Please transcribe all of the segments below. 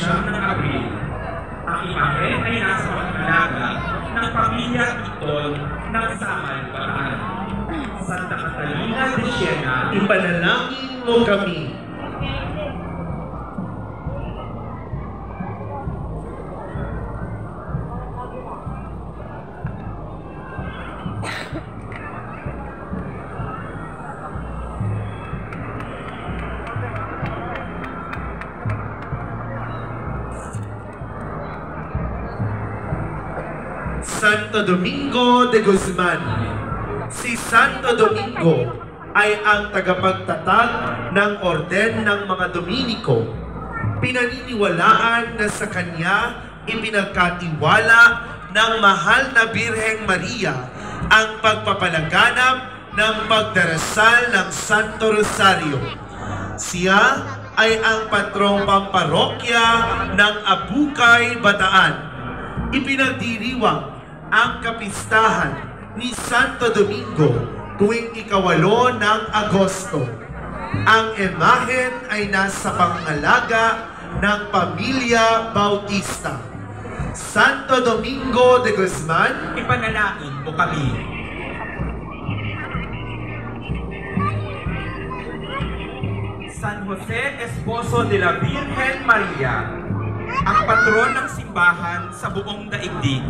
ng Abril. Ang imahe ay nasa pangalaga ng pamilya Itol ng Samal, Bataan. Santa Catalina de Siena, Ipanalangin mo kami. Santo Domingo de Guzman. Si Santo Domingo ay ang tagapagtatag ng orden ng mga Dominiko. Pinaniniwalaan na sa kanya ipinagkatiwala ng mahal na Birheng Maria ang pagpapalaganap ng pagdarasal ng Santo Rosario. Siya ay ang patrong pamparokya ng Abukay, Bataan. Ipinagdiriwang ang kapistahan ni Santo Domingo tuwing ika-8 ng Agosto. Ang imahen ay nasa pangalaga ng Pamilya Bautista. Santo Domingo de Guzman, ipanalangin mo kami. San Jose Esposo de la Virgen Maria, ang patron ng simbahan sa buong daigdig.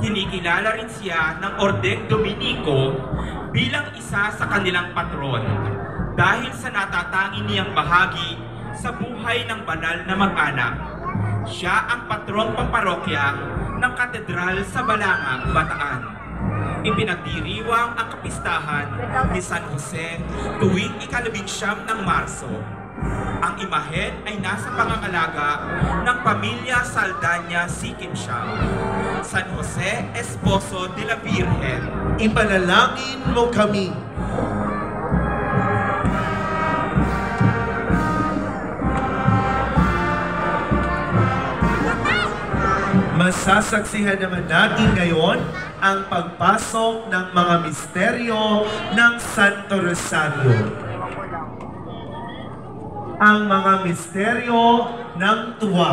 Kinikilala rin siya ng Ordeng Dominiko bilang isa sa kanilang patron dahil sa natatangi niyang bahagi sa buhay ng banal na mag-anak. Siya ang patrong pamparokya ng Katedral sa Balanga, Bataan. Ipinagdiriwang ang kapistahan ni San Jose tuwing ika-19 ng Marso. Ang imahen ay nasa pangangalaga ng pamilya Saldana Sikimsiam. San Jose Esposo de la Virgen, ipanalangin mo kami. Masasaksihan naman natin ngayon ang pagpasok ng mga misteryo ng Santo Rosario. Ang mga misteryo ng tuwa.